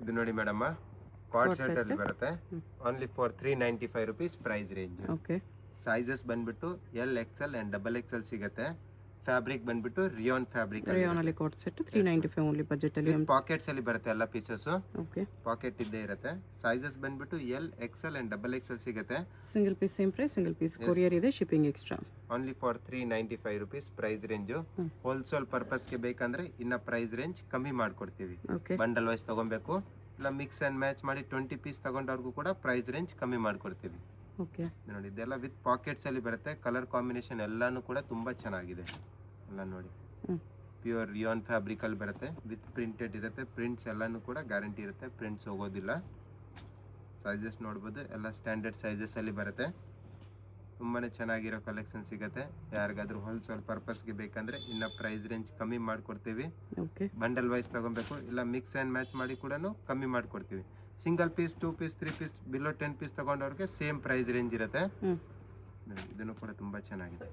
ಇದು ನೋಡಿ madam card set ಅಲ್ಲಿ ಬರುತ್ತೆ only for 395 rupees price range. Okay. Sizes ಬಂದ್ಬಿಟ್ಟು L XL and double XL ಸಿಗುತ್ತೆ. ಫ್ಯಾಬ್ರಿಕ್ ಬಂದ್ಬಿಟ್ಟು ರಿಯಾನ್ ಫ್ಯಾಬ್ರಿಕ್ ರಿಯಾನ್ ಅಲ್ಲಿ ಕೋಟ್ ಸೆಟ್ 395 ಓನ್ಲಿ ಬಜೆಟ್ ಅಲ್ಲಿ. ಪಾಕೆಟ್ಸ್ ಅಲ್ಲಿ ಬರುತ್ತೆ ಎಲ್ಲ ಪೀಸಸ್. ಓಕೆ. ಪಾಕೆಟ್ ಇದ್ದೇ ಇರುತ್ತೆ. ಸೈಜಸ್ ಬಂದ್ಬಿಟ್ಟು L XL and double XL ಸಿಗುತ್ತೆ. Single piece same price, single piece courier ಇದೆ, shipping extra. Only for 395 rupees price range. Wholesale ಪರ್ಪಸ್ಗೆ ಬೇಕಂದ್ರೆ ಇನ್ನ ಪ್ರೈಸ್ ರೇಂಜ್ ಕಮ್ಮಿ ಮಾಡ್ಕೊಡ್ತೀವಿ. ಬಂಡಲ್ ವೈಸ್ ತಗೊಬೇಕು ಇಲ್ಲ ಮಿಕ್ಸ್ ಅಂಡ್ ಮ್ಯಾಚ್ ಮಾಡಿ 20 ಪೀಸ್ ತಗೊಂಡವ್ರಿಗೂ ಕೂಡ ಪ್ರೈಸ್ ರೇಂಜ್ ಕಮ್ಮಿ ಮಾಡ್ಕೊಡ್ತೀವಿ. ಓಕೆ. ನೋಡಿ ಇದೆಲ್ಲ ವಿತ್ ಪಾಕೆಟ್ಸ್ ಅಲ್ಲಿ ಬರುತ್ತೆ. ಕಲರ್ ಕಾಂಬಿನೇಷನ್ ಎಲ್ಲಾನು ಕೂಡ ತುಂಬಾ ಚೆನ್ನಾಗಿದೆ. ಎಲ್ಲ ನೋಡಿ ಪ್ಯೂರ್ ರಿಯಾನ್ ಫ್ಯಾಬ್ರಿಕ್ ಅಲ್ಲಿ ಬರುತ್ತೆ. ವಿತ್ ಪ್ರಿಂಟೆಡ್ ಇರುತ್ತೆ. ಪ್ರಿಂಟ್ಸ್ ಎಲ್ಲಾನು ಕೂಡ ಗ್ಯಾರಂಟಿ ಇರುತ್ತೆ, ಪ್ರಿಂಟ್ಸ್ ಹೋಗೋದಿಲ್ಲ. ಸೈಜಸ್ ನೋಡ್ಬೋದು, ಎಲ್ಲ ಸ್ಟ್ಯಾಂಡರ್ಡ್ ಸೈಜಸ್ ಅಲ್ಲಿ ಬರುತ್ತೆ. ತುಂಬಾನೇ ಚೆನ್ನಾಗಿರೋ ಕಲೆಕ್ಷನ್ ಸಿಗುತ್ತೆ. ಯಾರಿಗಾದ್ರೂ ಹೋಲ್ಸೇಲ್ ಪರ್ಪಸ್ಗೆ ಬೇಕಂದ್ರೆ ಇನ್ನ ಪ್ರೈಸ್ ರೇಂಜ್ ಕಮ್ಮಿ ಮಾಡ್ಕೊಡ್ತೀವಿ. ಬಂಡಲ್ ವೈಸ್ ತಗೊಬೇಕು ಇಲ್ಲ ಮಿಕ್ಸ್ ಅಂಡ್ ಮ್ಯಾಚ್ ಮಾಡಿ ಕೂಡ ಕಮ್ಮಿ ಮಾಡ್ಕೊಡ್ತೀವಿ. Single piece 2 piece 3 piece below 10 piece ತಗೊಂಡವ್ರಿಗೆ ಸೇಮ್ ಪ್ರೈಸ್ ರೇಂಜ್ ಇರುತ್ತೆ. ಇದನ್ನು ಕೂಡ ತುಂಬಾ ಚೆನ್ನಾಗಿದೆ.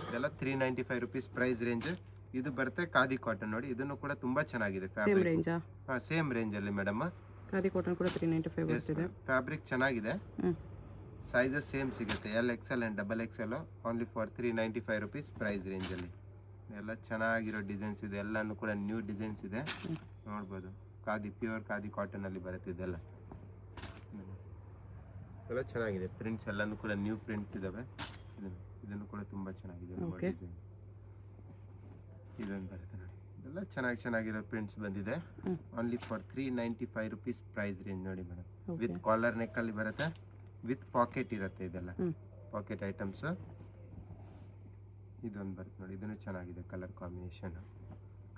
ಇದೆಲ್ಲ 395 ರುಪೀಸ್ ಪ್ರೈಸ್ ರೇಂಜ್. ಇದು ಬರುತ್ತೆ ಖಾದಿ ಕಾಟನ್. ನೋಡಿ ಇದನ್ನು ಕೂಡ ತುಂಬಾ ಚೆನ್ನಾಗಿದೆ ಫ್ಯಾಬ್ರಿಕ್. ಸೇಮ್ ರೇಂಜ್ ಅಲ್ಲಿ ಮೇಡಮ್. ಖಾದಿ ಕಾಟನ್ ಕೂಡ 395 ಬರ್ತದೆ. ಫ್ಯಾಬ್ರಿಕ್ ಚೆನ್ನಾಗಿದೆ. ಸೈಜಸ್ ಸೇಮ್ ಸಿಗುತ್ತೆ L XL and double XL. Only for 395 rupees price range ಅಲ್ಲಿ. ಎಲ್ಲ ಚೆನ್ನಾಗಿರೋ ಡಿಸೈನ್ಸ್ ಇದೆ. ಎಲ್ಲಾನು ಕೂಡ ನ್ಯೂ ಡಿಸೈನ್ಸ್ ಇದೆ ನೋಡ್ಬೋದು. ಖಾದಿ ಪ್ಯೂರ್ ಖಾದಿ ಕಾಟನ್ ಅಲ್ಲಿ ಬರುತ್ತೆ ಇದೆಲ್ಲ. ಎಲ್ಲ ಚೆನ್ನಾಗಿದೆ. ಪ್ರಿಂಟ್ಸ್ ಎಲ್ಲಾನು ಕೂಡ ನ್ಯೂ ಪ್ರಿಂಟ್ಸ್ ಇದಾವೆ. ಇದನ್ನು ಕೂಡ ತುಂಬಾ ಚೆನ್ನಾಗಿದೆ. ಇದೊಂದು ಬರುತ್ತೆ ನೋಡಿ. ಇದೆಲ್ಲ ಚೆನ್ನಾಗಿರೋ ಪ್ರಿಂಟ್ಸ್ ಬಂದಿದೆ. Only for 395 rupees price range. ನೋಡಿ ಮೇಡಮ್ ವಿತ್ ಕಾಲರ್ ನೆಕ್ ಅಲ್ಲಿ ಬರುತ್ತೆ. ವಿತ್ ಪಾಕೆಟ್ ಇರುತ್ತೆ. ಇದೆಲ್ಲ ಪಾಕೆಟ್ ಐಟಮ್ಸ್. ಇದೊಂದು ಬರುತ್ತೆ ನೋಡಿ. ಇದನ್ನು ಚೆನ್ನಾಗಿದೆ colour combination.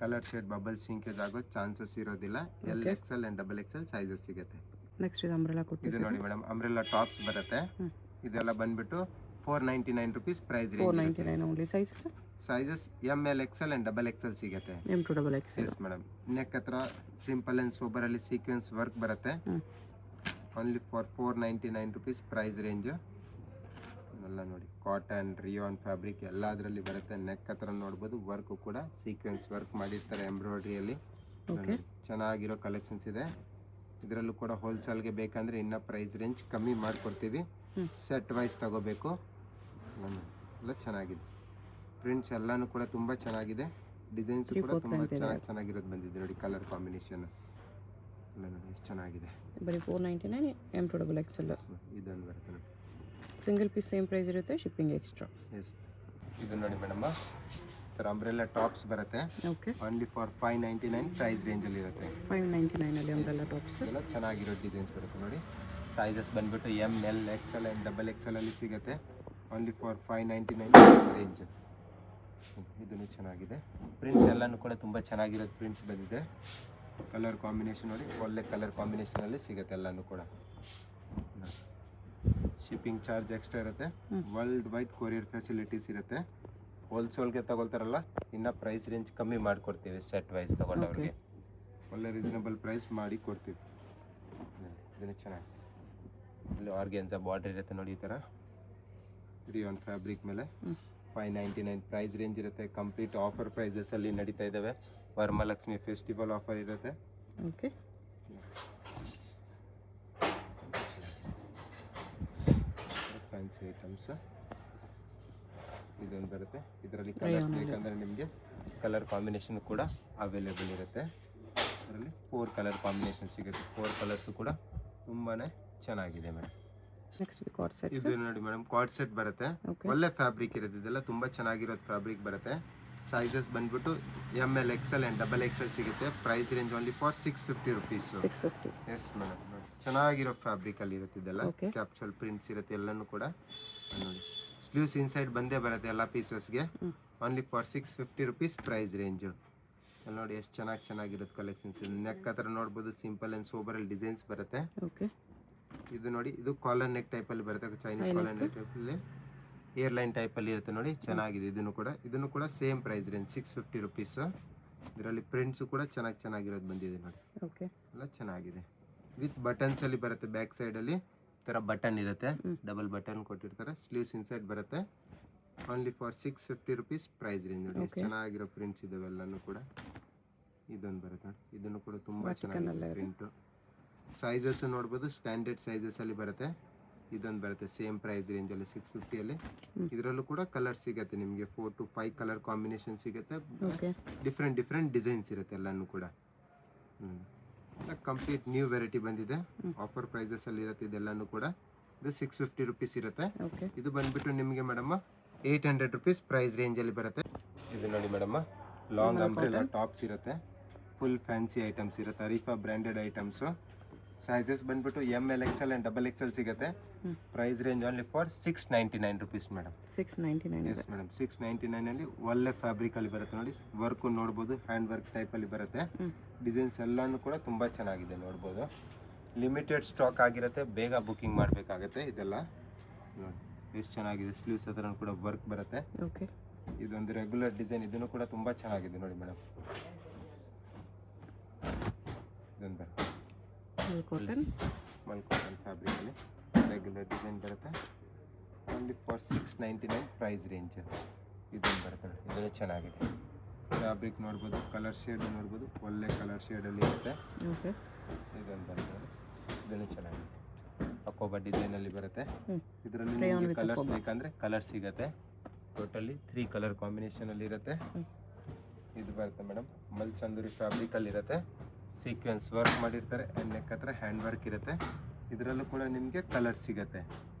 Colour shade bubble ಸಿಂಕೇಜ್ ಆಗೋ ಚಾನ್ಸಸ್ ಇರೋದಿಲ್ಲ. L XL and double Excel sizes ಸಿಗುತ್ತೆ. ನೆಕ್ಸ್ಟ್ ಇದು ಅಂಬ್ರೆಲಾ ಕೊಟ್ಟಿದ್ದೀವಿ. ಇದು ನೋಡಿ ಮೇಡಮ್ ಅಂಬ್ರೆಲಾ ಟಾಪ್ಸ್ ಬರುತ್ತೆ. ಇದೆಲ್ಲ ಬಂದ್ಬಿಟ್ಟು 499 rupees price range. 499 only. Sizes M L XL and double XL ಸಿಗುತ್ತೆ. M to double XL. Yes madam. Neck ಹತ್ರ ಸಿಂಪಲ್ ಅಂಡ್ ಸೋಬರ್ ಅಲ್ಲಿ ಸೀಕ್ವೆನ್ಸ್ ವರ್ಕ್ ಬರುತ್ತೆ. Only for 499 rupees price range. ಎಲ್ಲ ನೋಡಿ cotton rayon fabric ಎಲ್ಲದರಲ್ಲಿ ಬರುತ್ತೆ. Neck ಹತ್ರ ನೋಡ್ಬೋದು work ಕೂಡ ಸೀಕ್ವೆನ್ಸ್ ವರ್ಕ್ ಮಾಡಿರ್ತಾರೆ ಎಂಬ್ರಾಯ್ಡ್ರಿಯಲ್ಲಿ. ಚೆನ್ನಾಗಿರೋ ಕಲೆಕ್ಷನ್ಸ್ ಇದೆ. ಇದರಲ್ಲೂ ಕೂಡ ಹೋಲ್ಸೇಲ್ಗೆ ಬೇಕಂದ್ರೆ ಇನ್ನ ಪ್ರೈಸ್ ರೇಂಜ್ ಕಮ್ಮಿ ಮಾಡ್ಕೊಡ್ತೀವಿ. ಸೆಟ್ ವೈಸ್ ತಗೋಬೇಕು. ಎಲ್ಲ ಚೆನ್ನಾಗಿದೆ. ಪ್ರಿಂಟ್ಸ್ ಎಲ್ಲಾನು ಕೂಡ ತುಂಬಾ ಚೆನ್ನಾಗಿದೆ. ಡಿಸೈನ್ಸ್ ಕೂಡ ತುಂಬಾ ಚೆನ್ನಾಗಿರೋದು ಬಂದಿದೆ ನೋಡಿ. ಕಲರ್ ಕಾಂಬಿನೇಷನ್ ಎಲ್ಲ ನೋಡಿ ಎಷ್ಟು ಚೆನ್ನಾಗಿದೆ. ಬರೀ 499 ಎಮ್ ಟು ಡಬಲ್ ಎಕ್ಸೆಲ್. ಇದೊಂದು ಬರುತ್ತೆ ನೋಡಿ. ಸಿಂಗಲ್ ಪೀಸ್ ಸೇಮ್ ಪ್ರೈಸ್ ಇರುತ್ತೆ, ಶಿಪ್ಪಿಂಗ್ ಎಕ್ಸ್ಟ್ರಾ. ಎಸ್. ಇದು ನೋಡಿ ಮೇಡಮ್ ಅಂಬ್ರೆಲಾ ಟಾಪ್ಸ್ ಬರುತ್ತೆ. Okay. Only for 599 price range ಅಲ್ಲಿ ಇರುತ್ತೆ. 599 ಅಲ್ಲಿ ಅಂಬ್ರೆಲಾ ಟಾಪ್ಸ್. ಎಲ್ಲ ಚೆನ್ನಾಗಿರೋ ಡಿಸೈನ್ಸ್ ಬರುತ್ತೆ ನೋಡಿ. ಸೈಜಸ್ ಬಂದ್ಬಿಟ್ಟು M L XL and double XL ಅಲ್ಲಿ ಸಿಗುತ್ತೆ. Only for 599 price range. ಇದನ್ನು ಚೆನ್ನಾಗಿದೆ. ಪ್ರಿಂಟ್ಸ್ ಎಲ್ಲಾನು ಕೂಡ ತುಂಬಾ ಚೆನ್ನಾಗಿರೋದು ಪ್ರಿಂಟ್ಸ್ ಬಂದಿದೆ. ಕಲರ್ ಕಾಂಬಿನೇಷನ್ ನೋಡಿ ಒಳ್ಳೆ ಕಲರ್ ಕಾಂಬಿನೇಷನ್ ಅಲ್ಲಿ ಸಿಗುತ್ತೆ ಎಲ್ಲಾನು ಕೂಡ. ಶಿಪ್ಪಿಂಗ್ ಚಾರ್ಜ್ ಎಕ್ಸ್ಟ್ರಾ ಇರುತ್ತೆ. ವರ್ಲ್ಡ್ ವೈಡ್ ಕೊರಿಯರ್ ಫೆಸಿಲಿಟೀಸ್ ಇರುತ್ತೆ. ಹೋಲ್ಸೇಲ್ಗೆ ತಗೊಳ್ತಾರಲ್ಲ ಇನ್ನ ಪ್ರೈಸ್ ರೇಂಜ್ ಕಮ್ಮಿ ಮಾಡಿಕೊಡ್ತೀವಿ. ಸೆಟ್ ವೈಸ್ ತಗೊಂಡವ್ರಿಗೆ ಒಳ್ಳೆ ರೀಸನಬಲ್ ಪ್ರೈಸ್ ಮಾಡಿ ಕೊಡ್ತೀವಿ. ಇದನ್ನು ಚೆನ್ನಾಗಿ ಇಲ್ಲಿ ಆರ್ಗೆನ್ಸಾ ಬಾರ್ಡರ್ ಇರುತ್ತೆ ನೋಡಿ. ಈ ಥರ ರಿಯಾನ್ ಫ್ಯಾಬ್ರಿಕ್ ಮೇಲೆ 599 ಪ್ರೈಸ್ ರೇಂಜ್ ಇರುತ್ತೆ. ಕಂಪ್ಲೀಟ್ ಆಫರ್ ಪ್ರೈಸಸ್ ಅಲ್ಲಿ ನಡೀತಾ ಇದ್ದಾವೆ. ವರಮಹಾಲಕ್ಷ್ಮಿ ಫೆಸ್ಟಿವಲ್ ಆಫರ್ ಇರುತ್ತೆ. ಓಕೆ. ಫ್ಯಾನ್ಸಿ ಐಟಮ್ಸ್ ಇದೊಂದು ಬರುತ್ತೆ. ಇದರಲ್ಲಿ ಕಲರ್ಸ್ ಬೇಕಂದ್ರೆ ನಿಮಗೆ ಕಲರ್ ಕಾಂಬಿನೇಷನ್ ಕೂಡ ಅವೈಲೇಬಲ್ ಇರುತ್ತೆ. ಅದರಲ್ಲಿ 4 ಕಲರ್ ಕಾಂಬಿನೇಷನ್ ಸಿಗುತ್ತೆ. 4 ಕಲರ್ಸ್ ಕೂಡ ತುಂಬಾನೇ ಚೆನ್ನಾಗಿದೆ ಮೇಡಮ್. Next card set. ಇದು ನೋಡಿ ಮೇಡಮ್ ಕಾರ್ಡ್ ಸೆಟ್ ಬರುತ್ತೆ. ಒಳ್ಳೆ ಫ್ಯಾಬ್ರಿಕ್ ಇರುತ್ತೆ. ಇದೆಲ್ಲ ತುಂಬಾ ಚೆನ್ನಾಗಿರೋದು ಫ್ಯಾಬ್ರಿಕ್ ಬರುತ್ತೆ. ಸೈಜಸ್ ಬಂದ್ಬಿಟ್ಟು M L XL and double XL ಸಿಗುತ್ತೆ. Price range only for 650 rupees. 650. Yes madam. ನೋಡಿ ಚೆನ್ನಾಗಿರೋ ಫ್ಯಾಬ್ರಿಕ್ ಅಲ್ಲಿ ಇರುತ್ತೆ. ಇದೆಲ್ಲ ಕ್ಯಾಪ್ಚುಲ್ ಪ್ರಿಂಟ್ಸ್ ಇರುತ್ತೆ ಎಲ್ಲಾನು ಕೂಡ ನೋಡಿ. ಸ್ಲೀವ್ಸ್ ಇನ್ಸೈಡ್ ಬಂದೇ ಬರುತ್ತೆ ಎಲ್ಲ ಪೀಸಸ್ಗೆ. Only for 650 rupees price range. ನೋಡಿ ಎಷ್ಟು ಚೆನ್ನಾಗಿರೋದು ಕಲೆಕ್ಷನ್ಸ್. ನೆಕ್ ಹತ್ರ ನೋಡ್ಬೋದು ಸಿಂಪಲ್ ಅಂಡ್ ಸೋಬರ್ ಅಲ್ಲಿ ಡಿಸೈನ್ಸ್ ಬರುತ್ತೆ. ಇದು ನೋಡಿ ಇದು ಕಾಲರ್ ನೆಕ್ ಟೈಪ್ ಅಲ್ಲಿ ಬರುತ್ತೆ. ಚೈನೀಸ್ ಕಾಲರ್ ನೆಕ್ ಟೈಪ್ ಅಲ್ಲಿ ಏರ್ ಲೈನ್ ಟೈಪ್ ಅಲ್ಲಿ ಇರುತ್ತೆ ನೋಡಿ. ಚೆನ್ನಾಗಿದೆ. ಇದನ್ನು ಕೂಡ ಸೇಮ್ ಪ್ರೈಸ್ ರೇಂಜ್ 650 ರುಪೀಸ್. ಇದರಲ್ಲಿ ಪ್ರಿಂಟ್ಸ್ ಕೂಡ ಚೆನ್ನಾಗಿರೋದು ಬಂದಿದೆ ನೋಡಿ. ಎಲ್ಲ ಚೆನ್ನಾಗಿದೆ. ವಿತ್ ಬಟನ್ಸ್ ಅಲ್ಲಿ ಬರುತ್ತೆ. ಬ್ಯಾಕ್ ಸೈಡ್ ಅಲ್ಲಿ ತರ ಬಟನ್ ಇರುತ್ತೆ. ಡಬಲ್ ಬಟನ್ ಕೊಟ್ಟಿರ್ತಾರೆ. ಸ್ಲೀವ್ಸ್ ಇನ್ಸೈಡ್ ಬರುತ್ತೆ. Only for 650 rupees price range ನೋಡಿ. ಎಷ್ಟು ಚೆನ್ನಾಗಿರೋ ಪ್ರಿಂಟ್ಸ್ ಇದಾವೆ ಎಲ್ಲಾನು ಕೂಡ. ಇದೊಂದು ಬರುತ್ತೆ ನೋಡಿ. ಇದನ್ನು ಕೂಡ ತುಂಬಾ ಚೆನ್ನಾಗಿದೆ ಪ್ರಿಂಟ್. ಸೈಜಸ್ ನೋಡ್ಬೋದು, ಸ್ಟ್ಯಾಂಡರ್ಡ್ ಸೈಜಸಲ್ಲಿ ಬರುತ್ತೆ. ಇದೊಂದು ಬರುತ್ತೆ ಸೇಮ್ ಪ್ರೈಸ್ ರೇಂಜಲ್ಲಿ 650ಅಲ್ಲಿ. ಇದರಲ್ಲೂ ಕೂಡ ಕಲರ್ ಸಿಗುತ್ತೆ ನಿಮಗೆ, 4 to 5 ಕಲರ್ ಕಾಂಬಿನೇಷನ್ ಸಿಗುತ್ತೆ. ಓಕೆ ಡಿಫ್ರೆಂಟ್ ಡಿಸೈನ್ಸ್ ಇರುತ್ತೆ ಎಲ್ಲನೂ ಕೂಡ. ಕಂಪ್ಲೀಟ್ ನ್ಯೂ ವೆರೈಟಿ ಬಂದಿದೆ, ಆಫರ್ ಪ್ರೈಸಸಲ್ಲಿ ಇರುತ್ತೆ ಇದೆಲ್ಲನೂ ಕೂಡ. ಇದು 650 ರುಪೀಸ್ ಇರುತ್ತೆ. ಓಕೆ ಇದು ಬಂದ್ಬಿಟ್ಟು ನಿಮಗೆ ಮೇಡಮ್ 800 ರುಪೀಸ್ ಪ್ರೈಸ್ ರೇಂಜಲ್ಲಿ ಬರುತ್ತೆ. ಇದು ನೋಡಿ ಮೇಡಮ್, ಲಾಂಗ್ ಅಂಬ್ರೆಲಾ ಟಾಪ್ಸ್ ಇರುತ್ತೆ, ಫುಲ್ ಫ್ಯಾನ್ಸಿ ಐಟಮ್ಸ್ ಇರುತ್ತೆ, ಅರಿಫಾ ಬ್ರ್ಯಾಂಡೆಡ್ ಐಟಮ್ಸು. ಸೈಜಸ್ ಬಂದ್ಬಿಟ್ಟು ML XL ಆ್ಯಂಡ್ XXL ಸಿಗುತ್ತೆ. Price range only for 699 rupees madam. 699. Yes madam, 699ಅಲ್ಲಿ ಒಳ್ಳೆ ಫ್ಯಾಬ್ರಿಕಲ್ಲಿ ಬರುತ್ತೆ ನೋಡಿ. ವರ್ಕು ನೋಡ್ಬೋದು, ಹ್ಯಾಂಡ್ ವರ್ಕ್ ಟೈಪಲ್ಲಿ ಬರುತ್ತೆ. ಡಿಸೈನ್ಸ್ ಎಲ್ಲನೂ ಕೂಡ ತುಂಬ ಚೆನ್ನಾಗಿದೆ ನೋಡ್ಬೋದು. ಲಿಮಿಟೆಡ್ ಸ್ಟಾಕ್ ಆಗಿರುತ್ತೆ, ಬೇಗ ಬುಕ್ಕಿಂಗ್ ಮಾಡಬೇಕಾಗುತ್ತೆ. ಇದೆಲ್ಲ ನೋಡಿ ಎಷ್ಟು ಚೆನ್ನಾಗಿದೆ, ಸ್ಲೀವ್ಸ್ ಹತ್ರ ಕೂಡ ವರ್ಕ್ ಬರುತ್ತೆ. ಓಕೆ ಇದೊಂದು ರೆಗ್ಯುಲರ್ ಡಿಸೈನ್, ಇದನ್ನು ಕೂಡ ತುಂಬ ಚೆನ್ನಾಗಿದೆ ನೋಡಿ ಮೇಡಮ್. ಇದೊಂದು ಬರುತ್ತೆ ಕಾಟನ್ ಫ್ಯಾಬ್ರಿಕಲ್ಲಿ ರೆಗ್ಯುಲರ್ ಡಿಸೈನ್ ಬರುತ್ತೆ. Only for 699 price range. ಇದೊಂದು ಬರುತ್ತೆ, ಇದನ್ನು ಚೆನ್ನಾಗಿದೆ. ಫ್ಯಾಬ್ರಿಕ್ ನೋಡ್ಬೋದು, ಕಲರ್ ಶೇಡ್ ನೋಡ್ಬೋದು, ಒಳ್ಳೆ ಕಲರ್ ಶೇಡಲ್ಲಿ ಇರುತ್ತೆ. ಓಕೆ ಇದೊಂದು ಬರುತ್ತೆ ನೋಡಿ, ಇದನ್ನು ಚೆನ್ನಾಗಿದೆ. ಅಕೋಬಾ ಡಿಸೈನಲ್ಲಿ ಬರುತ್ತೆ. ಇದರಲ್ಲಿ ನಿಮಗೆ ಕಲರ್ಸ್ ಬೇಕಂದರೆ ಕಲರ್ ಸಿಗುತ್ತೆ. ಟೋಟಲಿ 3 ಕಲರ್ ಕಾಂಬಿನೇಷನಲ್ಲಿ ಇರುತ್ತೆ. ಇದು ಬರುತ್ತೆ ಮೇಡಮ್, ಮಲ್ಚಂದೂರಿ ಫ್ಯಾಬ್ರಿಕಲ್ಲಿ ಇರುತ್ತೆ. ಸೀಕ್ವೆನ್ಸ್ ವರ್ಕ್ ಮಾಡಿರ್ತಾರೆ, ನೆಕ್ ಹತ್ರ ಹ್ಯಾಂಡ್ ವರ್ಕ್ ಇರುತ್ತೆ. ಇದರಲ್ಲೂ ಕೂಡ ನಿಮಗೆ ಕಲರ್ ಸಿಗುತ್ತೆ,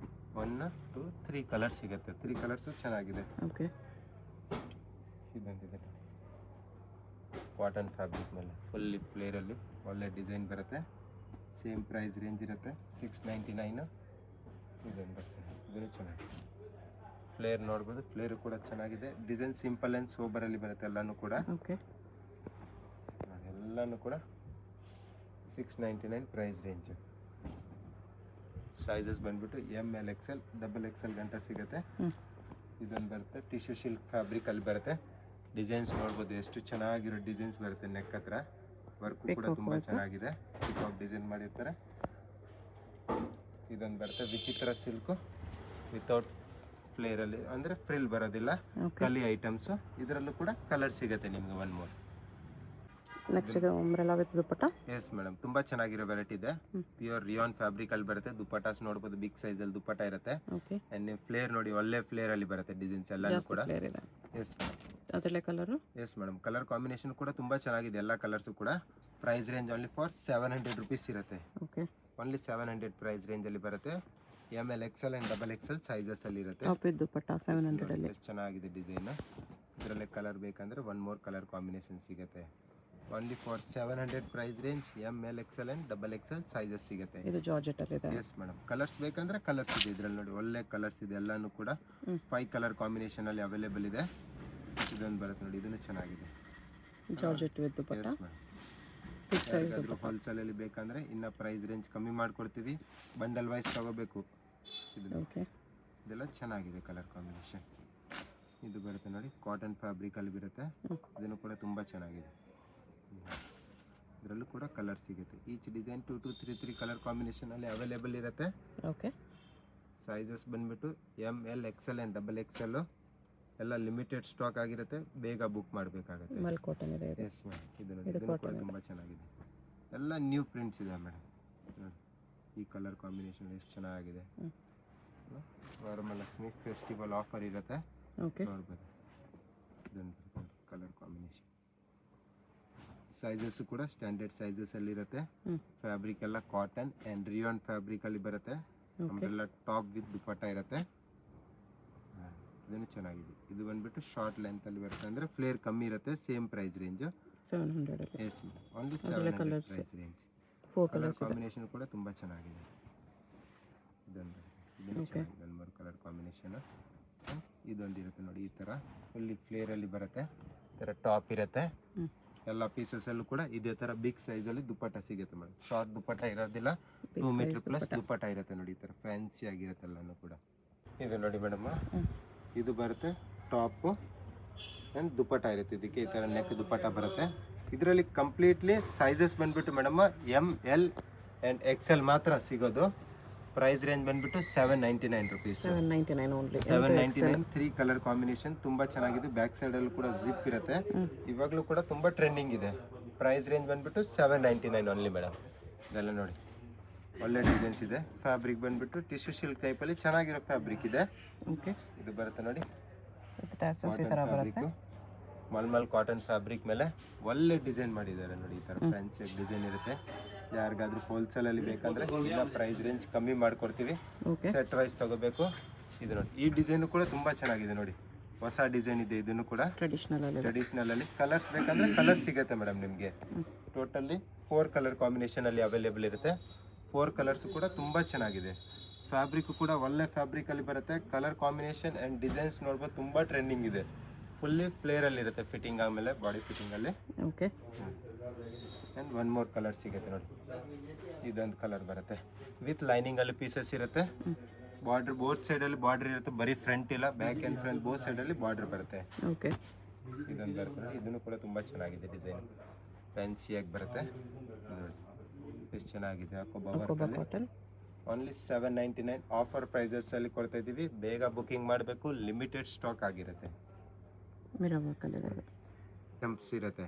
1 2 3 ಕಲರ್ ಸಿಗುತ್ತೆ. 3 ಕಲರ್ಸು ಚೆನ್ನಾಗಿದೆ. ಓಕೆ ಇದೊಂದಿದೆ ಕಾಟನ್ ಫ್ಯಾಬ್ರಿಕ್ ಮೇಲೆ ಫುಲ್ಲಿ ಫ್ಲೇರಲ್ಲಿ ಒಳ್ಳೆ ಡಿಸೈನ್ ಬರುತ್ತೆ. ಸೇಮ್ ಪ್ರೈಸ್ ರೇಂಜ್ ಇರುತ್ತೆ, 699. ಇದೊಂದು ಬರುತ್ತೆ, ಇದನ್ನು ಚೆನ್ನಾಗಿದೆ. ಫ್ಲೇರ್ ನೋಡ್ಬೋದು, ಫ್ಲೇರು ಕೂಡ ಚೆನ್ನಾಗಿದೆ. ಡಿಸೈನ್ ಸಿಂಪಲ್ ಆ್ಯಂಡ್ ಸೋಬರಲ್ಲಿ ಬರುತ್ತೆ ಎಲ್ಲನೂ ಕೂಡ. ಓಕೆ ಎಲ್ಲನೂ ಕೂಡ 699 ಪ್ರೈಸ್ ರೇಂಜು. ಸೈಜಸ್ ಬಂದ್ಬಿಟ್ಟು ML XL XXL ಗಂಟ ಸಿಗುತ್ತೆ. ಇದೊಂದು ಬರುತ್ತೆ ಟಿಶ್ಯೂ ಸಿಲ್ಕ್ ಫ್ಯಾಬ್ರಿಕಲ್ಲಿ ಬರುತ್ತೆ. ಡಿಸೈನ್ಸ್ ನೋಡ್ಬೋದು, ಎಷ್ಟು ಚೆನ್ನಾಗಿರೋ ಡಿಸೈನ್ಸ್ ಬರುತ್ತೆ. ನೆಕ್ ಹತ್ರ ವರ್ಕು ಕೂಡ ತುಂಬ ಚೆನ್ನಾಗಿದೆ, ಪಿಕಾಕ್ ಡಿಸೈನ್ ಮಾಡಿರ್ತಾರೆ. ಇದೊಂದು ಬರುತ್ತೆ ವಿಚಿತ್ರ ಸಿಲ್ಕು ವಿತೌಟ್ ಫ್ಲೇರಲ್ಲಿ, ಅಂದರೆ ಫ್ರಿಲ್ ಬರೋದಿಲ್ಲ, ಕಲಿ ಐಟಮ್ಸು. ಇದರಲ್ಲೂ ಕೂಡ ಕಲರ್ ಸಿಗುತ್ತೆ ನಿಮಗೆ 1 more. ನೆಕ್ಸ್ಟ್ ಇದು umbrella with dupatta. Yes madam, ತುಂಬ ಚೆನ್ನಾಗಿರೋ ವೆರೈಟಿ ಇದೆ. ಪ್ಯೂರ್ ರಿಯಾನ್ ಫ್ಯಾಬ್ರಿಕಲ್ಲಿ ಬರುತ್ತೆ. ದುಪಟ್ಟಾಸ್ ನೋಡ್ಬೋದು, ಬಿಗ್ ಸೈಜಲ್ಲಿ ದುಪಟ್ಟ ಇರುತ್ತೆ. ಓಕೆ ನೀವು ಫ್ಲೇರ್ ನೋಡಿ, ಒಳ್ಳೆ ಫ್ಲೇರಲ್ಲಿ ಬರುತ್ತೆ ಡಿಸೈನ್ಸ್ ಎಲ್ಲನೂ ಕೂಡ. ಕ್ಲಿಯರ್ ಇದೆ. ಎಸ್ ಮೇಡಮ್, ಅದರಲ್ಲೇ colour. Yes madam, colour combination ಕೂಡ ತುಂಬ ಚೆನ್ನಾಗಿದೆ, ಎಲ್ಲ ಕಲರ್ಸು ಕೂಡ. Price range only for 700 rupees ಇರುತ್ತೆ. ಓಕೆ ಓನ್ಲಿ 700 ಪ್ರೈಸ್ ರೇಂಜಲ್ಲಿ ಬರುತ್ತೆ. ML XL ಆ್ಯಂಡ್ XXL ಸೈಜಸಲ್ಲಿ ಇರುತ್ತೆ. ಟಾಪ್ ವಿತ್ ದುಪಟ್ಟ 700 ಅಲ್ಲಿ. ಎಷ್ಟು ಚೆನ್ನಾಗಿದೆ ಡಿಸೈನ್. ಇದರಲ್ಲೇ ಕಲರ್ ಬೇಕಂದರೆ 1 more ಕಲರ್ ಕಾಂಬಿನೇಷನ್ ಸಿಗುತ್ತೆ. Only for 700 price range. ML XL and XXL sizes ಸಿಗುತ್ತೆ. ಇದು ಜಾರ್ಜೆಟ್ ಅಲ್ಲಿ ಇದೆ. ಎಸ್ ಮೇಡಮ್, ಕಲರ್ಸ್ ಬೇಕಂದ್ರೆ ಕಲರ್ಸ್ ಇದೆ ಇದರಲ್ಲಿ ನೋಡಿ, ಒಳ್ಳೆ ಕಲರ್ಸ್ ಇದೆ ಎಲ್ಲನೂ ಕೂಡ. 5 ಕಲರ್ ಕಾಂಬಿನೇಷನಲ್ಲಿ ಅವೈಲೇಬಲ್ ಇದೆ. ಇದೊಂದು ಬರುತ್ತೆ ನೋಡಿ, ಇದನ್ನು ಚೆನ್ನಾಗಿದೆ. Georgette with dupatta. Yes madam, ಯಾರಿಗಾದ್ರೂ ಹೋಲ್ಸೇಲಲ್ಲಿ ಬೇಕಂದರೆ ಇನ್ನು ಪ್ರೈಸ್ ರೇಂಜ್ ಕಮ್ಮಿ ಮಾಡಿಕೊಡ್ತೀವಿ, ಬಂಡಲ್ ವೈಸ್ ತಗೋಬೇಕು. ಓಕೆ ಇದೆಲ್ಲ ಚೆನ್ನಾಗಿದೆ ಕಲರ್ ಕಾಂಬಿನೇಷನ್. ಇದು ಬರುತ್ತೆ ನೋಡಿ, ಕಾಟನ್ ಫ್ಯಾಬ್ರಿಕಲ್ಲಿ ಬರುತ್ತೆ. ಇದನ್ನು ಕೂಡ ತುಂಬ ಚೆನ್ನಾಗಿದೆ. ಇದರಲ್ಲೂ ಕೂಡ ಕಲರ್ ಸಿಗುತ್ತೆ. ಈಚ್ ಡಿಸೈನ್ 2 to 3 ಕಲರ್ ಕಾಂಬಿನೇಷನಲ್ಲಿ ಅವೈಲೇಬಲ್ ಇರುತ್ತೆ. ಓಕೆ ಸೈಜಸ್ ಬಂದ್ಬಿಟ್ಟು ML XL ಆ್ಯಂಡ್ XXL ಎಲ್ಲ ಲಿಮಿಟೆಡ್ ಸ್ಟಾಕ್ ಆಗಿರುತ್ತೆ, ಬೇಗ ಬುಕ್ ಮಾಡಬೇಕಾಗುತ್ತೆ. ಮಲ್ ಕಾಟನ್ ಇದೆ. ಎಸ್ ಮೇಡಮ್, ಇದು ನೋಡಿ, ಇದನ್ನು ಕೂಡ ತುಂಬ ಚೆನ್ನಾಗಿದೆ. ಎಲ್ಲ ನ್ಯೂ ಪ್ರಿಂಟ್ಸ್ ಇದೆ ಮೇಡಮ್. ಈ ಕಲರ್ ಕಾಂಬಿನೇಷನ್ ಎಷ್ಟು ಚೆನ್ನಾಗಿದೆ. ವರಮಹಾಲಕ್ಷ್ಮಿ ಫೆಸ್ಟಿವಲ್ ಆಫರ್ ಇರುತ್ತೆ, ಓಕೆ ನೋಡ್ಬೋದು. ಇದೊಂದು ಕಲರ್ ಕಾಂಬಿನೇಷನ್. ಸೈಜಸ್ ಕೂಡ ಸ್ಟ್ಯಾಂಡರ್ಡ್ ಸೈಜಸಲ್ಲಿ ಇರುತ್ತೆ. ಫ್ಯಾಬ್ರಿಕ್ ಎಲ್ಲ ಕಾಟನ್ ಆ್ಯಂಡ್ ರಿಯಾನ್ ಫ್ಯಾಬ್ರಿಕಲ್ಲಿ ಬರುತ್ತೆ. ಅಂಬ್ರೆಲಾ ಟಾಪ್ ವಿತ್ ದುಪಟ್ಟ ಇರುತ್ತೆ. ಇದನ್ನು ಚೆನ್ನಾಗಿದೆ. ಇದು ಬಂದ್ಬಿಟ್ಟು ಶಾರ್ಟ್ ಲೆಂತಲ್ಲಿ ಬರುತ್ತೆ, ಅಂದರೆ ಫ್ಲೇರ್ ಕಮ್ಮಿ ಇರುತ್ತೆ. ಸೇಮ್ ಪ್ರೈಸ್ ರೇಂಜು 700 ಅಲ್ಲಿ. Yes only 700 price range. 4 colour combination ಕೂಡ ತುಂಬ ಚೆನ್ನಾಗಿದೆ. ಇದೊಂದು ಚೆನ್ನಾಗಿದೆ, 1 more ಕಲರ್ ಕಾಂಬಿನೇಷನ್. ಇದೊಂದು ಇರುತ್ತೆ ನೋಡಿ, ಈ ಥರ ಫುಲ್ಲಿ ಫ್ಲೇರಲ್ಲಿ ಬರುತ್ತೆ. ಈ ಥರ ಟಾಪ್ ಇರುತ್ತೆ. ಎಲ್ಲ ಪೀಸಸಲ್ಲೂ ಕೂಡ ಇದೇ ಥರ ಬಿಗ್ ಸೈಜಲ್ಲಿ ದುಪಟ್ಟ ಸಿಗುತ್ತೆ ಮೇಡಮ್. ಶಾರ್ಟ್ ದುಪಟ್ಟ ಇರೋದಿಲ್ಲ, 2 ಮೀಟರ್ ಪ್ಲಸ್ ದುಪಟ್ಟ ಇರುತ್ತೆ ನೋಡಿ. ಈ ಥರ ಫ್ಯಾನ್ಸಿ ಆಗಿರುತ್ತೆ ಎಲ್ಲನೂ ಕೂಡ. ಇದು ನೋಡಿ ಮೇಡಮ್, ಇದು ಬರುತ್ತೆ ಟಾಪು ಆ್ಯಂಡ್ ದುಪಟ್ಟ ಇರುತ್ತೆ. ಇದಕ್ಕೆ ಈ ಥರ ನೆಕ್ ದುಪಟ್ಟ ಬರುತ್ತೆ. ಇದರಲ್ಲಿ ಕಂಪ್ಲೀಟ್ಲಿ ಸೈಜಸ್ ಬಂದ್ಬಿಟ್ಟು ಮೇಡಮ್ ML ಆ್ಯಂಡ್ XL ಮಾತ್ರ ಸಿಗೋದು. ಪ್ರೈಸ್ ರೇಂಜ್ ಬಂದ್ಬಿಟ್ಟು 799 ರುಪೀಸ್. 799 ಓನ್ಲಿ. 799 3 ಕಲರ್ ಕಾಂಬಿನೇಷನ್ ತುಂಬ ಚೆನ್ನಾಗಿದೆ. ಬ್ಯಾಕ್ ಸೈಡಲ್ಲೂ ಕೂಡ ಜಿಪ್ ಇರುತ್ತೆ. ಇವಾಗಲೂ ಕೂಡ ತುಂಬ ಟ್ರೆಂಡಿಂಗ್ ಇದೆ. ಪ್ರೈಸ್ ರೇಂಜ್ ಬಂದ್ಬಿಟ್ಟು 799 ಓನ್ಲಿ ಮೇಡಮ್. ಇದೆಲ್ಲ ನೋಡಿ, ಒಳ್ಳೆ ಡಿಸೈನ್ಸ್ ಇದೆ. ಫ್ಯಾಬ್ರಿಕ್ ಬಂದ್ಬಿಟ್ಟು ಟಿಶ್ಯೂ ಸಿಲ್ಕ್ ಟೈಪಲ್ಲಿ ಚೆನ್ನಾಗಿರೋ ಫ್ಯಾಬ್ರಿಕ್ ಇದೆ. ಓಕೆ, ಇದು ಬರುತ್ತೆ ನೋಡಿ, ವಿತ್ ಟ್ಯಾಸಲ್ಸ್ ಈ ಥರ ಬರುತ್ತೆ. ಮಲ್ಮಲ್ ಕಾಟನ್ ಫ್ಯಾಬ್ರಿಕ್ ಮೇಲೆ ಒಳ್ಳೆ ಡಿಸೈನ್ ಮಾಡಿದ್ದಾರೆ ನೋಡಿ. ಈ ಥರ ಫ್ಯಾನ್ಸಿ ಡಿಸೈನ್ ಇರುತ್ತೆ. ಯಾರಿಗಾದ್ರೂ ಹೋಲ್ಸೇಲಲ್ಲಿ ಬೇಕಂದ್ರೆ ಇಲ್ಲ ಪ್ರೈಸ್ ರೇಂಜ್ ಕಮ್ಮಿ ಮಾಡಿಕೊಡ್ತೀವಿ. ಸೆಟ್ ವೈಸ್ ತಗೋಬೇಕು. ಇದು ನೋಡಿ, ಈ ಡಿಸೈನು ಕೂಡ ತುಂಬ ಚೆನ್ನಾಗಿದೆ ನೋಡಿ, ಹೊಸ ಡಿಸೈನ್ ಇದೆ. ಇದನ್ನು ಕೂಡ ಟ್ರೆಡಿಷ್ನಲಲ್ಲಿ ಕಲರ್ಸ್ ಬೇಕಂದ್ರೆ ಕಲರ್ ಸಿಗುತ್ತೆ ಮೇಡಮ್ ನಿಮಗೆ. ಟೋಟಲಿ 4 ಕಲರ್ ಕಾಂಬಿನೇಷನಲ್ಲಿ ಅವೈಲೇಬಲ್ ಇರುತ್ತೆ. 4 ಕಲರ್ಸ್ ಕೂಡ ತುಂಬ ಚೆನ್ನಾಗಿದೆ. ಫ್ಯಾಬ್ರಿಕ್ ಕೂಡ ಒಳ್ಳೆ ಫ್ಯಾಬ್ರಿಕಲ್ಲಿ ಬರುತ್ತೆ. ಕಲರ್ ಕಾಂಬಿನೇಷನ್ ಆ್ಯಂಡ್ ಡಿಸೈನ್ಸ್ ನೋಡ್ಬೋದು, ತುಂಬ ಟ್ರೆಂಡಿಂಗ್ ಇದೆ. ಫುಲ್ಲಿ ಫ್ಲೇರಲ್ಲಿ ಇರುತ್ತೆ ಫಿಟ್ಟಿಂಗ್, ಆಮೇಲೆ ಬಾಡಿ ಫಿಟ್ಟಿಂಗಲ್ಲಿ. ಓಕೆ, ಆ್ಯಂಡ್ 1 ಮೋರ್ ಕಲರ್ ಸಿಗುತ್ತೆ ನೋಡಿ. ಇದೊಂದು ಕಲರ್ ಬರುತ್ತೆ ವಿತ್ ಲೈನಿಂಗಲ್ಲಿ ಪೀಸಸ್ ಇರುತ್ತೆ. ಬಾರ್ಡ್ರ್ ಬೋತ್ ಸೈಡಲ್ಲಿ ಬಾರ್ಡ್ರ್ ಇರುತ್ತೆ, ಬರೀ ಫ್ರಂಟ್ ಇಲ್ಲ, ಬ್ಯಾಕ್ ಆ್ಯಂಡ್ ಫ್ರಂಟ್ ಬೋತ್ ಸೈಡಲ್ಲಿ ಬಾರ್ಡ್ರ್ ಬರುತ್ತೆ. ಓಕೆ, ಇದೊಂದು ಬರುತ್ತೆ ನೋಡಿ. ಇದನ್ನು ಕೂಡ ತುಂಬ ಚೆನ್ನಾಗಿದೆ ಡಿಸೈನ್, ಫ್ಯಾನ್ಸಿಯಾಗಿ ಬರುತ್ತೆ ನೋಡಿ. ಎಷ್ಟು ಚೆನ್ನಾಗಿದೆ. ಅಕೋಬಾ ಕಾಟನ್ ಓನ್ಲಿ 799 ಆಫರ್ ಪ್ರೈಸಸಲ್ಲಿ ಕೊಡ್ತಾ ಇದ್ದೀವಿ. ಬೇಗ ಬುಕಿಂಗ್ ಮಾಡಬೇಕು, ಲಿಮಿಟೆಡ್ ಸ್ಟಾಕ್ ಆಗಿರುತ್ತೆ. ಮಿರರ್ ಕಲರ್ ಐಟಮ್ಸ್ ಇರುತ್ತೆ,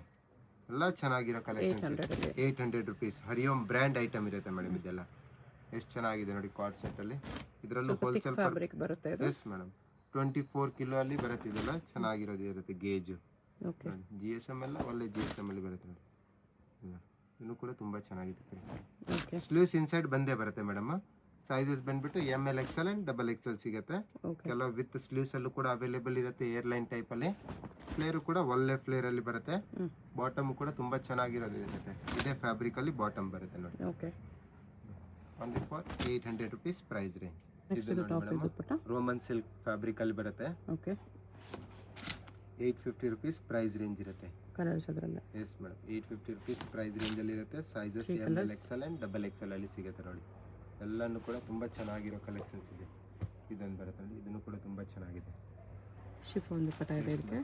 ಎಲ್ಲ ಚೆನ್ನಾಗಿರೋ ಕಲೆಕ್ಷನ್ಸ್. 800 ರುಪೀಸ್ ಹರಿಯೋಮ್ ಬ್ರ್ಯಾಂಡ್ ಐಟಮ್ ಇರುತ್ತೆ ಮೇಡಮ್. ಇದೆಲ್ಲ ಎಷ್ಟು ಚೆನ್ನಾಗಿದೆ ನೋಡಿ, ಕಾರ್ಡ್ ಸೆಟ್ಟಲ್ಲಿ. ಇದರಲ್ಲೂ ಹೋಲ್ಸೇಲ್ ಫ್ಯಾಬ್ರಿಕ್ ಬರುತ್ತೆ. ಎಸ್ ಮೇಡಮ್, 24 ಕಿಲೋ ಅಲ್ಲಿ ಬರುತ್ತೆ. ಇದೆಲ್ಲ ಚೆನ್ನಾಗಿರೋದು ಇರುತ್ತೆ ಗೇಜು. ಓಕೆ, GSM ಎಲ್ಲ ಒಳ್ಳೆ GSM ಅಲ್ಲಿ ಬರುತ್ತೆ ನೋಡಿ. ಇನ್ನೂ ಕೂಡ ತುಂಬ ಚೆನ್ನಾಗಿದೆ. ಓಕೆ, ಸ್ಲೀವ್ಸ್ ಇನ್ಸೈಡ್ ಬಂದೇ ಬರುತ್ತೆ ಮೇಡಮ್. ಸೈಜಸ್ ಬಂದ್ಬಿಟ್ಟು ML XL ಆ್ಯಂಡ್ XXL ಸಿಗುತ್ತೆ. ಕೆಲವು ವಿತ್ ಸ್ಲೀವ್ಸ್ ಅಲ್ಲೂ ಕೂಡ ಅವೈಲೇಬಲ್ ಇರುತ್ತೆ, ಏರ್ಲೈನ್ ಟೈಪಲ್ಲಿ. ಫ್ಲೇರು ಕೂಡ ಒಳ್ಳೆ ಫ್ಲೇರಲ್ಲಿ ಬರುತ್ತೆ. ಬಾಟಮ್ ಕೂಡ ತುಂಬ ಚೆನ್ನಾಗಿರೋದು ಇರುತ್ತೆ. ಇದೇ ಫ್ಯಾಬ್ರಿಕಲ್ಲಿ ಬಾಟಮ್ ಬರುತ್ತೆ ನೋಡಿ. Okay, only for 800 rupees price range. ಇದು ನೋಡಿ ಮೇಡಮ್, ರೋಮನ್ ಸಿಲ್ಕ್ ಫ್ಯಾಬ್ರಿಕಲ್ಲಿ ಬರುತ್ತೆ. ಓಕೆ, 850 ರುಪೀಸ್ ಪ್ರೈಸ್ ರೇಂಜ್ ಇರುತ್ತೆ. ಕಲರ್ಸ್ ಅದರಲ್ಲ. ಎಸ್ ಮೇಡಮ್, 850 ರುಪೀಸ್ ಪ್ರೈಸ್ ರೇಂಜಲ್ಲಿ ಇರುತ್ತೆ. Sizes ML XL and XXL ಅಲ್ಲಿ ಸಿಗುತ್ತೆ ನೋಡಿ. ಎಲ್ಲನೂ ಕೂಡ ತುಂಬ ಚೆನ್ನಾಗಿರೋ ಕಲೆಕ್ಷನ್ಸ್ ಇದೆ. ಇದೊಂದು ಬರುತ್ತೆ ನೋಡಿ, ಇದನ್ನು ಕೂಡ ತುಂಬ ಚೆನ್ನಾಗಿದೆ. ಶಿಫಾನ್ ದುಪ್ಪಟ್ಟ ಇದೆ ಇದಕ್ಕೆ.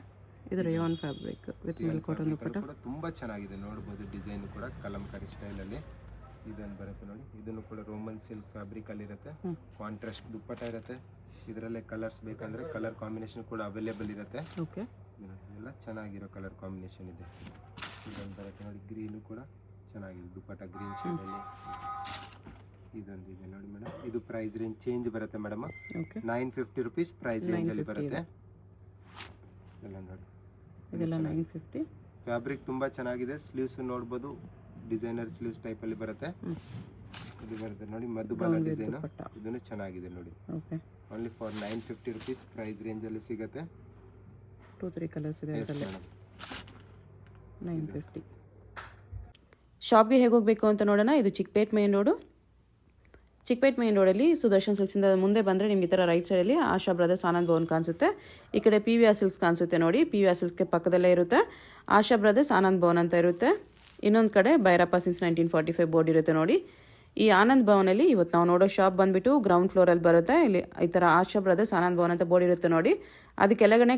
ಇದು rayon fabric with milk cotton dupatta ಕೂಡ ತುಂಬ ಚೆನ್ನಾಗಿದೆ. ನೋಡ್ಬೋದು ಡಿಸೈನ್ ಕೂಡ ಕಲಂಕಾರಿ ಸ್ಟೈಲಲ್ಲಿ. ಇದೊಂದು ಬರುತ್ತೆ ನೋಡಿ, ಇದನ್ನು ಕೂಡ ರೋಮನ್ ಸಿಲ್ಕ್ ಫ್ಯಾಬ್ರಿಕಲ್ಲಿ ಇರುತ್ತೆ. ಕಾಂಟ್ರಾಸ್ಟ್ ದುಪ್ಪಟ್ಟ ಇರುತ್ತೆ. ಇದರಲ್ಲೇ ಕಲರ್ಸ್ ಬೇಕಂದರೆ ಕಲರ್ ಕಾಂಬಿನೇಷನ್ ಕೂಡ ಅವೈಲೇಬಲ್ ಇರುತ್ತೆ. ಓಕೆ, ಎಲ್ಲ ಚೆನ್ನಾಗಿರೋ ಕಲರ್ ಕಾಂಬಿನೇಷನ್ ಇದೆ. ಇದೊಂದು ಬರುತ್ತೆ ನೋಡಿ, ಗ್ರೀನು ಕೂಡ ಚೆನ್ನಾಗಿದೆ. ದುಪ್ಪಟ್ಟ ಗ್ರೀನ್ ಶೇಡಲ್ಲಿ ಇದೊಂದು ಇದೆ ನೋಡಿ ಮೇಡಮ್. ಇದು ಪ್ರೈಸ್ ರೇಂಜ್ ಚೇಂಜ್ ಬರುತ್ತೆ ಮೇಡಮ್. 950 ರುಪೀಸ್ ಪ್ರೈಸ್ ರೇಂಜಲ್ಲಿ ಬರುತ್ತೆ. ಎಲ್ಲ ನೋಡಿ, ಇದೆಲ್ಲ 950. ಫ್ಯಾಬ್ರಿಕ್ ತುಂಬ ಚೆನ್ನಾಗಿದೆ. ಸ್ಲೀವ್ಸ್ ನೋಡ್ಬೋದು, ಡಿಸೈನರ್ ಸ್ಲೀವ್ಸ್ ಟೈಪಲ್ಲಿ ಬರುತ್ತೆ. ಇದು ಬರುತ್ತೆ ನೋಡಿ, ಮಧುಬಾಲ ಡಿಸೈನು. ಇದನ್ನು ಚೆನ್ನಾಗಿದೆ ನೋಡಿ. Okay, only for 950 rupees price ರೇಂಜಲ್ಲಿ ಸಿಗುತ್ತೆ. 2-3 ಕಲರ್ಸ್ ಇದೆ ಅದರಲ್ಲಿ. 950. ಶಾಪ್ಗೆ ಹೇಗೆ ಹೋಗಬೇಕು ಅಂತ ನೋಡೋಣ. ಇದು Chickpet main road. Chickpet main ರೋಡಲ್ಲಿ ಸುದರ್ಶನ್ ಸಿಲ್ಕ್ಸಿಂದ ಮುಂದೆ ಬಂದರೆ ನಿಮ್ಗೆ ಈ ಥರ ರೈಟ್ ಸೈಡಲ್ಲಿ ಆಶಾ ಬ್ರದರ್ಸ್ ಆನಂದ್ ಭವನ್ ಕಾಣಿಸುತ್ತೆ. ಈ ಕಡೆ PVR ಸಿಲ್ಕ್ಸ್ ಕಾಣಿಸುತ್ತೆ ನೋಡಿ. PVR ಸಿಲ್ಕ್ಸ್ಗೆ ಪಕ್ಕದಲ್ಲೇ ಇರುತ್ತೆ ಆಶಾ ಬ್ರದರ್ಸ್ ಆನಂದ್ ಭವನ್ ಅಂತ ಇರುತ್ತೆ. ಇನ್ನೊಂದು ಕಡೆ ಭೈರಪ್ಪ ಸಿನ್ಸ್ 1945 ಬೋರ್ಡ್ ಇರುತ್ತೆ ನೋಡಿ. ಈ ಆನಂದ್ ಭವನಲ್ಲಿ ಇವತ್ತು ನಾವು ನೋಡೋ ಶಾಪ್ ಬಂದುಬಿಟ್ಟು ಗ್ರೌಂಡ್ ಫ್ಲೋರಲ್ಲಿ ಬರುತ್ತೆ. ಇಲ್ಲಿ ಈ ಥರ ಆಶಾ ಬ್ರದರ್ಸ್ ಆನಂದ್ ಭವನ್ ಅಂತ ಬೋರ್ಡ್ ಇರುತ್ತೆ ನೋಡಿ. ಅದು ಕೆಳಗಡೆ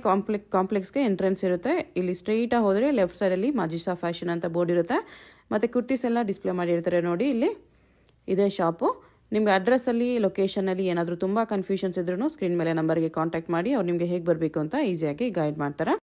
ಕಾಂಪ್ಲೆಕ್ಸ್ಗೆ ಎಂಟ್ರೆನ್ಸ್ ಇರುತ್ತೆ. ಇಲ್ಲಿ ಸ್ಟ್ರೈಟಾಗಿ ಹೋದರೆ ಲೆಫ್ಟ್ ಸೈಡಲ್ಲಿ ಮಾಜಿಸಾ ಫ್ಯಾಷನ್ ಅಂತ ಬೋರ್ಡ್ ಇರುತ್ತೆ. ಮತ್ತು ಕುರ್ತೀಸ್ ಎಲ್ಲ ಡಿಸ್ಪ್ಲೇ ಮಾಡಿರ್ತಾರೆ ನೋಡಿ. ಇಲ್ಲಿ ಇದೇ ಶಾಪು. ನಿಮ್ಗೆ ಅಡ್ರೆಸ್ಸಲ್ಲಿ ಲೊಕೇಶನಲ್ಲಿ ಏನಾದರೂ ತುಂಬ ಕನ್ಫ್ಯೂಷನ್ಸ್ ಇದ್ರೂ ಸ್ಕ್ರೀನ್ ಮೇಲೆ ನಂಬರ್ಗೆ ಕಾಂಟ್ಯಾಕ್ಟ್ ಮಾಡಿ. ಅವ್ರು ನಿಮಗೆ ಹೇಗೆ ಬರಬೇಕು ಅಂತ ಈಸಿಯಾಗಿ ಗೈಡ್ ಮಾಡ್ತಾರೆ.